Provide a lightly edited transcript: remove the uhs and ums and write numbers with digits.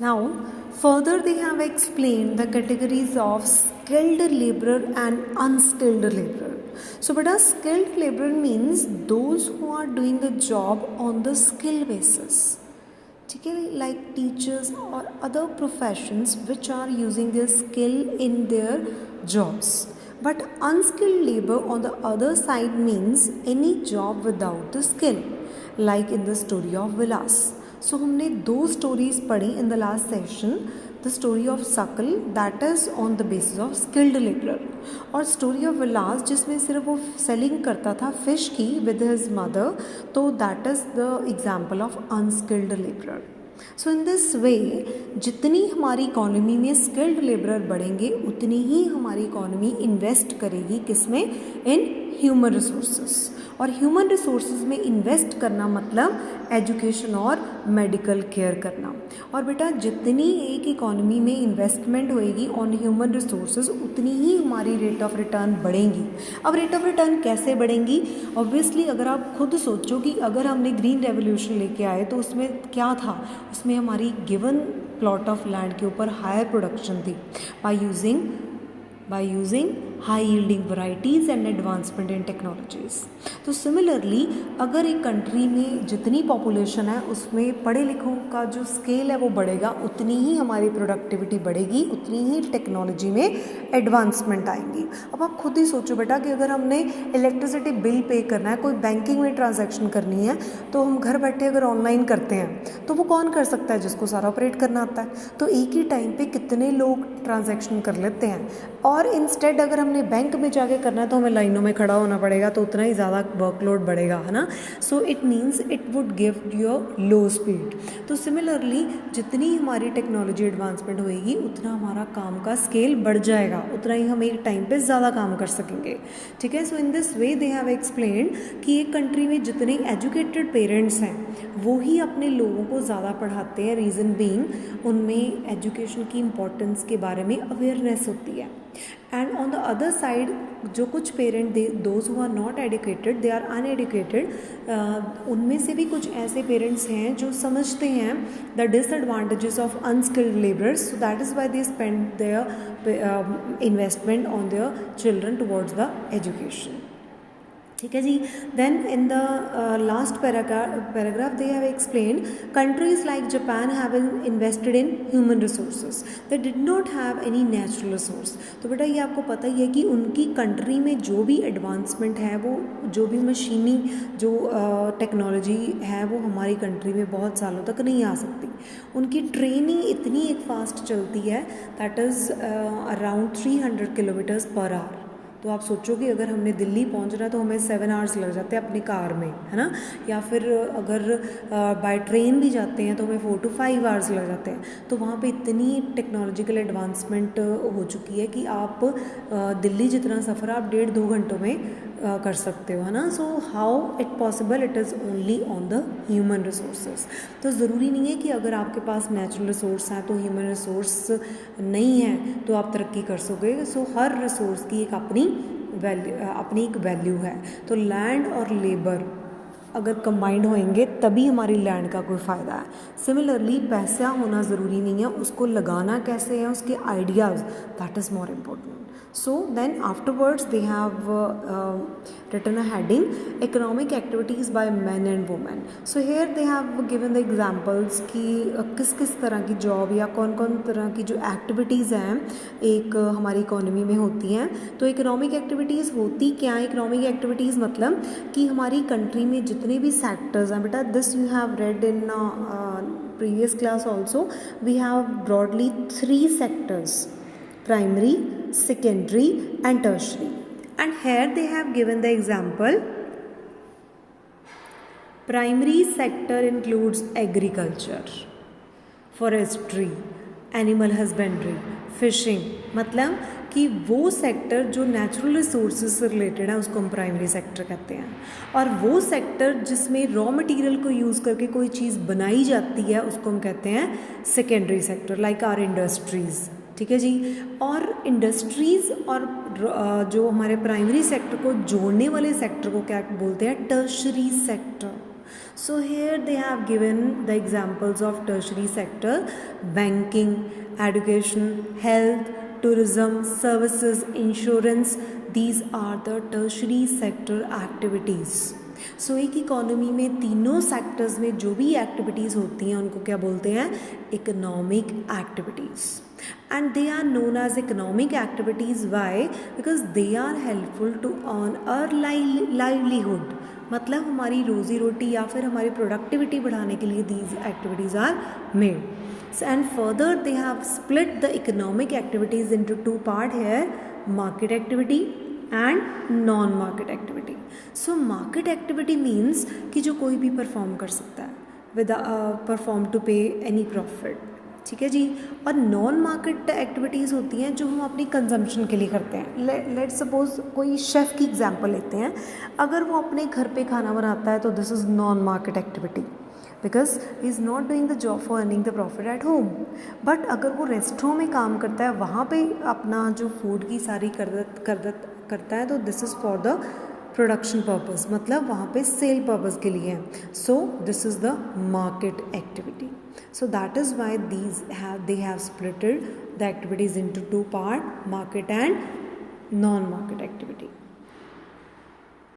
Now, further they have explained the categories of skilled laborer and unskilled laborer. So, but a skilled laborer means those who are doing a job on the skill basis. ठीक है, like teachers or other professions which are using their skill in their jobs. But unskilled labor on the other side means any job without the skill, like in the story of Vilas. So हमने दो stories पढ़ी in the last session. The story of Sakal that is on the basis of skilled labourer, और story of Vilas जिसमें सिर्फ वो selling करता था fish की विद हिज मदर, तो that is the example of unskilled labourer. So in this way जितनी हमारी इकॉनमी में स्किल्ड लेबरर बढ़ेंगे उतनी ही हमारी इकॉनमी इन्वेस्ट करेगी किसमें, इन ह्यूमन रिसोर्सेज. और ह्यूमन रिसोर्सेज में इन्वेस्ट करना मतलब एजुकेशन और मेडिकल केयर करना. और बेटा जितनी एक इकॉनमी में इन्वेस्टमेंट होएगी ऑन ह्यूमन रिसोर्सेज उतनी ही हमारी रेट ऑफ रिटर्न बढ़ेंगी. अब रेट ऑफ रिटर्न कैसे बढ़ेंगी? ऑब्वियसली अगर आप खुद सोचो कि अगर हमने ग्रीन रेवोल्यूशन लेके आए तो उसमें क्या था, उसमें हमारी गिवन प्लॉट ऑफ लैंड के ऊपर हायर प्रोडक्शन थी by using high yielding varieties and advancement in technologies. तो सिमिलरली अगर एक कंट्री में जितनी पॉपुलेशन है उसमें पढ़े लिखों का जो स्केल है वो बढ़ेगा, उतनी ही हमारी प्रोडक्टिविटी बढ़ेगी, उतनी ही टेक्नोलॉजी में एडवांसमेंट आएंगी. अब आप खुद ही सोचो बेटा कि अगर हमने इलेक्ट्रिसिटी बिल पे करना है, कोई बैंकिंग में ट्रांजैक्शन करनी है, तो हम घर बैठे अगर ऑनलाइन करते हैं तो वो कौन कर सकता है? जिसको सारा ऑपरेट करना आता है. तो एक ही टाइम पे कितने लोग ट्रांजैक्शन कर लेते हैं. और इंस्टेड अगर हमने बैंक में जाके करना है तो हमें लाइनों में खड़ा होना पड़ेगा, तो उतना ही ज़्यादा वर्कलोड बढ़ेगा, है ना. So it means it would give you low speed. तो सिमिलरली जितनी हमारी टेक्नोलॉजी एडवांसमेंट होएगी उतना हमारा काम का स्केल बढ़ जाएगा, उतना ही हम एक टाइम पे ज़्यादा काम कर सकेंगे. ठीक है. So in this way they have explained कि एक कंट्री में जितने एजुकेटेड पेरेंट्स हैं वो ही अपने लोगों को ज़्यादा पढ़ाते हैं. रीज़न बीइंग उनमें एजुकेशन की इम्पोर्टेंस के बारे में अवेयरनेस होती है. And on the other side जो कुछ parent those who are not educated, they are uneducated, उनमें से भी कुछ ऐसे पेरेंट्स हैं जो समझते हैं the disadvantages of unskilled labourers, so that is why they spend their investment on their children towards the education. ठीक है जी. Then in the last paragraph they have explain countries like Japan have invested in human resources, they did not have any natural resource. तो बेटा ये आपको पता ही है कि उनकी कंट्री में जो भी एडवांसमेंट है, वो जो भी मशीनी जो टेक्नोलॉजी है वो हमारी कंट्री में बहुत सालों तक नहीं आ सकती. उनकी ट्रेनिंग इतनी एक फास्ट चलती है that is around 300 kilometres per hour. तो आप सोचो कि अगर हमने दिल्ली पहुंचना है तो हमें 7 आवर्स लग जाते हैं अपनी कार में, है ना. या फिर अगर बाय ट्रेन भी जाते हैं तो हमें 4 to 5 आवर्स लग जाते हैं. तो वहाँ पे इतनी टेक्नोलॉजिकल एडवांसमेंट हो चुकी है कि आप दिल्ली जितना सफ़र आप 1.5-2 घंटों में कर सकते हो, है ना. So how it possible, it is only on the human resources. तो ज़रूरी नहीं है कि अगर आपके पास नेचुरल रिसोर्स हैं तो ह्यूमन रिसोर्स नहीं है तो आप तरक्की कर सकोगे. सो हर रिसोर्स की एक अपनी एक वैल्यू है. तो लैंड और लेबर अगर कंबाइंड होएंगे तभी हमारी लैंड का कोई फ़ायदा है. सिमिलरली पैसा होना ज़रूरी नहीं है, उसको लगाना कैसे है, उसके ideas, that is more important. So then afterwards they have written a heading economic activities by men and women. So here they have given the examples कि किस किस तरह की जॉब या कौन कौन तरह की जो एक्टिविटीज़ हैं एक हमारी इकोनॉमी में होती हैं. तो इकोनॉमिक एक्टिविटीज़ होती क्या है? इकोनॉमिक एक्टिविटीज़ मतलब कि हमारी कंट्री में जितने भी सेक्टर्स हैं, बेटा this you have read in previous class also, we have broadly 3 sectors: primary, secondary and tertiary. And here they have given the example. Primary sector includes agriculture, forestry, animal husbandry, fishing. मतलब कि वो sector जो natural resources से related है उसको हम primary sector कहते हैं. और वो सेक्टर जिसमें रॉ मटेरियल को यूज़ करके कोई चीज़ बनाई जाती है उसको हम कहते हैं secondary sector, like our industries. ठीक है जी. और इंडस्ट्रीज़ और जो हमारे प्राइमरी सेक्टर को जोड़ने वाले सेक्टर को क्या बोलते हैं? Tertiary sector. So here they have given the examples of tertiary sector: banking, education, health, tourism, services, insurance. These are the tertiary sector activities. सो एक इकोनॉमी में तीनों सेक्टर्स में जो भी एक्टिविटीज़ होती हैं उनको क्या बोलते हैं? Economic activities. And they are known as economic activities. Why? Because they are helpful to earn our livelihood. मतलब हमारी रोज़ी रोटी या फिर हमारी प्रोडक्टिविटी बढ़ाने के लिए these activities are made. And further they have split the economic activities into two part here: market activity and non market activity. So market activity means कि जो कोई भी परफॉर्म कर सकता है with perform to pay any profit. ठीक है जी. और नॉन मार्केट एक्टिविटीज़ होती हैं जो हम अपनी कंजम्पशन के लिए करते हैं. लेट सपोज कोई शेफ़ की एग्जांपल लेते हैं. अगर वो अपने घर पे खाना बनाता है तो this is non market activity, because he is not doing the job for earning the profit at home. But अगर वो रेस्टोरेंट में काम करता है, वहाँ पे अपना जो फूड की सारी करता है, तो this is for the production purpose, मतलब वहाँ पे सेल पर्पज़ के लिए है. So this is the market activity. So that is why they have splitted the activities into two parts: market and non-market activity.